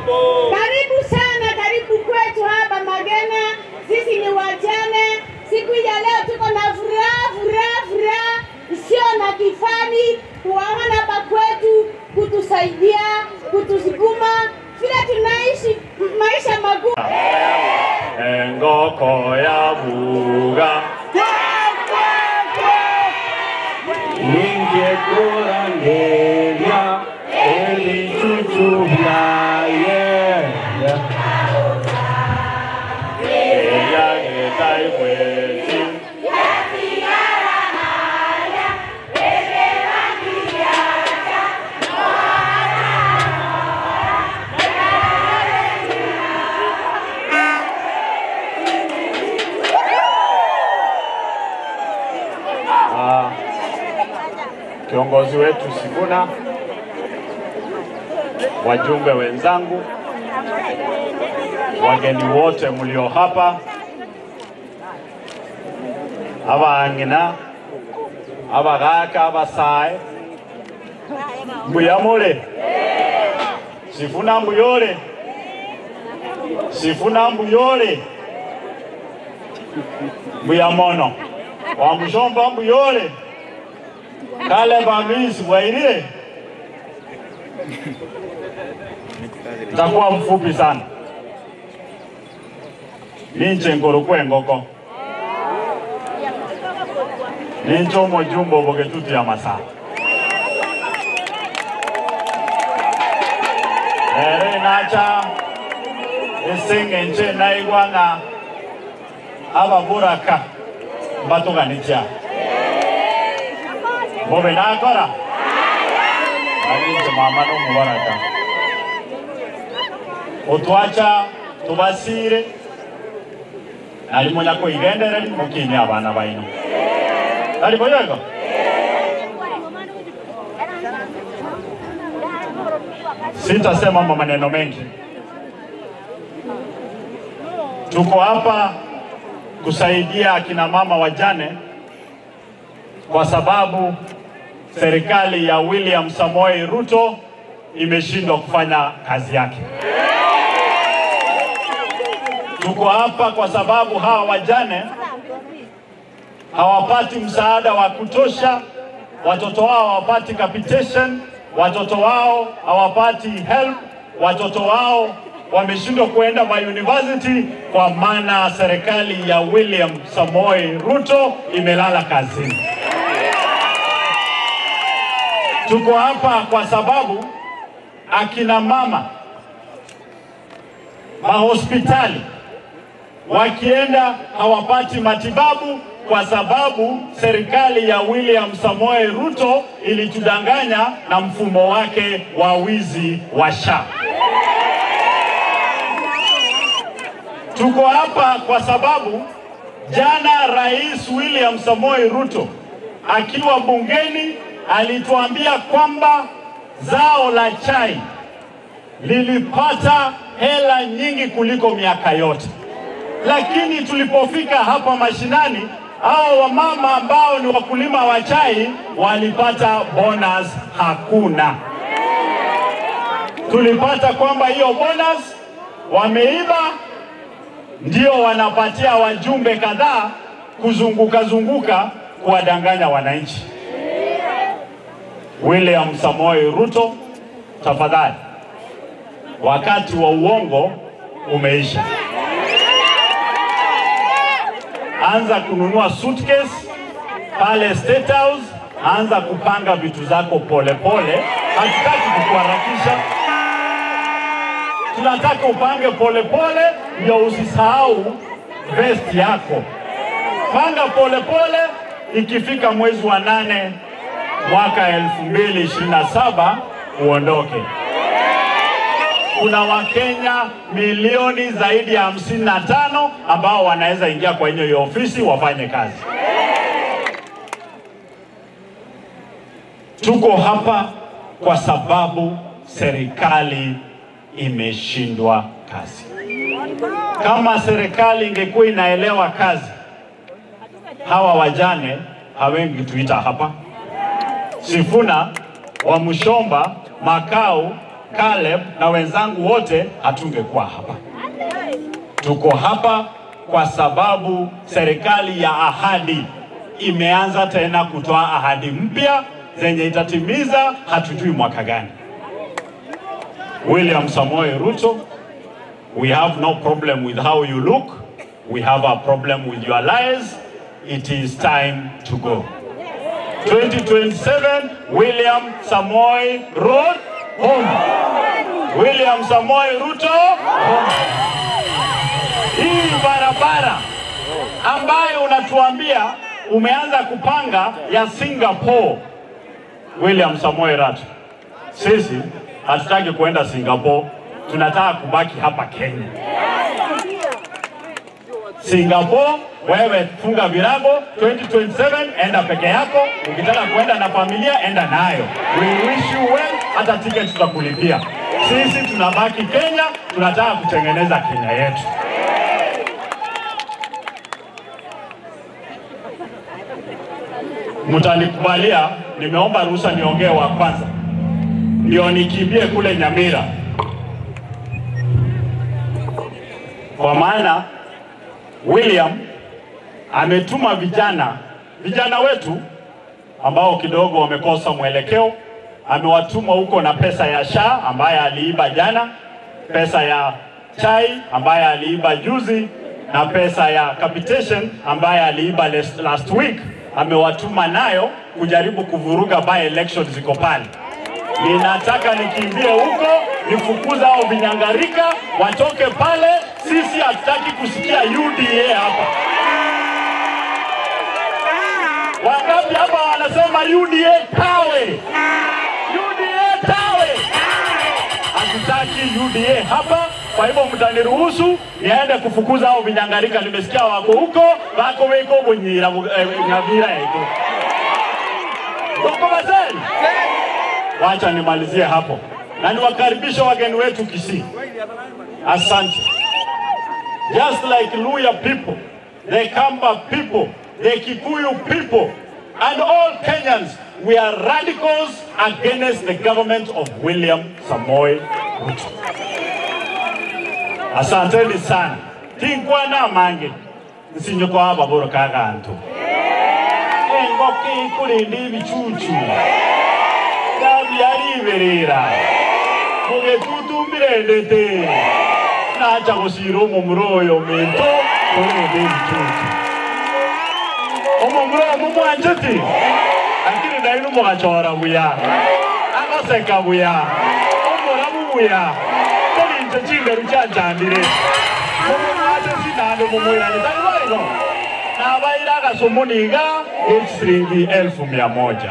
Karibu sana, karibu kwetu hapa Magena. Sisi ni wajane. Siku ya leo tuko na furaha sio na kifani kuwaona hapa kwetu, kutusaidia, kutusukuma vile tunaishi maisha magumu. Ngoko ya buga ninge kurangelia eli chuchubia ya ngetai mwezi kiongozi wetu Sifuna, wajumbe wenzangu, wageni wote mlio hapa, abangina, abagaka, abasae, mbuyamole, Sifuna mbuyole, Sifuna mbuyole, mbuyamono, wamushomba mbuyole, kale bamisi wairire. Takuwa mfupi sana. Ninche ngorokwe ngoko. Nincho mojumbo bogetuti ya masa. Ere nacha esenge nche naigwanga ababuraka mbatoga nicha. Bobe na akora. Alinze mama no mubaraka. Otwacha tubasire. Alimonya ko igendera mukini abana baino. Aliboyego. Sitasema maneno mengi. Tuko hapa kusaidia akina mama wajane kwa sababu serikali ya William Samoei Ruto imeshindwa kufanya kazi yake. Tuko hapa kwa sababu hawa wajane hawapati msaada wa kutosha, watoto wao hawapati capitation, watoto wao hawapati help, watoto wao wameshindwa kuenda by university kwa maana serikali ya William Samoei Ruto imelala kazini. Tuko hapa kwa sababu akina mama mahospitali wakienda hawapati matibabu kwa sababu serikali ya William Samoei Ruto ilitudanganya na mfumo wake wa wizi wa SHA. Tuko hapa kwa sababu jana Rais William Samoei Ruto akiwa bungeni alituambia kwamba zao la chai lilipata hela nyingi kuliko miaka yote. Lakini tulipofika hapa mashinani, hao wamama ambao ni wakulima wa chai walipata bonus hakuna. Tulipata kwamba hiyo bonus wameiba, ndio wanapatia wajumbe kadhaa kuzunguka kuwadanganya wananchi. William Samoei Ruto, tafadhali, wakati wa uongo umeisha. Anza kununua suitcase pale State House, anza kupanga vitu zako pole. Hatutaki kukuharakisha. Tunataka upange pole ndio usisahau vest yako. Panga pole, ikifika mwezi wa 8 mwaka 2027 uondoke. Kuna Wakenya milioni zaidi ya 55 ambao wanaweza ingia kwa hiyo ofisi wafanye kazi. Tuko hapa kwa sababu serikali imeshindwa kazi. Kama serikali ingekuwa inaelewa kazi, hawa wajane hawengi tuita hapa. Sifuna, Wamushomba, Makau Caleb na wenzangu wote hatungekuwa hapa. Tuko hapa kwa sababu serikali ya ahadi imeanza tena kutoa ahadi mpya zenye itatimiza hatujui mwaka gani. William Samoei Ruto, we have no problem with how you look. We have a problem with your lies. It is time to go. 2027, William Samoei Ruto home. William Samoei Ruto home. Hii barabara ambayo unatuambia umeanza kupanga ya Singapore, William Samoei Ruto, sisi hatutaki kuenda Singapore, tunataka kubaki hapa Kenya. Singapore, wewe funga virago, 2027 enda peke yako, ukitaka kuenda na familia enda nayo. We wish you well, hata ticket tutakulipia. Sisi tunabaki Kenya, tunataka kutengeneza Kenya yetu. Mtanikubalia, nimeomba ruhusa niongee wa kwanza, ndio nikimbie kule Nyamira, kwa maana William ametuma vijana wetu ambao kidogo wamekosa mwelekeo. Amewatuma huko na pesa ya SHA ambaye aliiba jana, pesa ya chai ambaye aliiba juzi, na pesa ya capitation ambaye aliiba last week. Amewatuma nayo kujaribu kuvuruga by elections ziko pale. Ninataka nikimbie huko, nifukuza hao vinyangarika, watoke pale. Sisi hatutaki kusikia UDA hapa. Wangapi hapa wanasema UDA tawe? UDA tawe. Hatutaki UDA hapa. Kwa hivyo mtaniruhusu niende kufukuza hao vinyangarika. Nimesikia wako huko, wako weko Bunyira Nyavira eko. Tuko bazeni. Wacha nimalizie hapo. Na niwakaribisha wageni wetu Kisii. Asante. Just like Luya people, the Kamba people, the Kikuyu people, and all Kenyans, we are radicals against the government of William Samoei Ruto. Asanteni sana. Tingwa na mange. Nsinyoko haba boro kaganto. Ngoki kulindi bichuchu. Gabi aliberera. Muge tutumbirendete. Nacha gusiro mumuroyo mento kulindi bichuchu. Omumuroyo mumwanjeti. Akiri ndainu mugachora buya. Akoseka buya. Omoramu buya. Chinga ruchanjandire mumwaje sinando mumwirane talibairo nabaira gasomuniga shilingi 1100.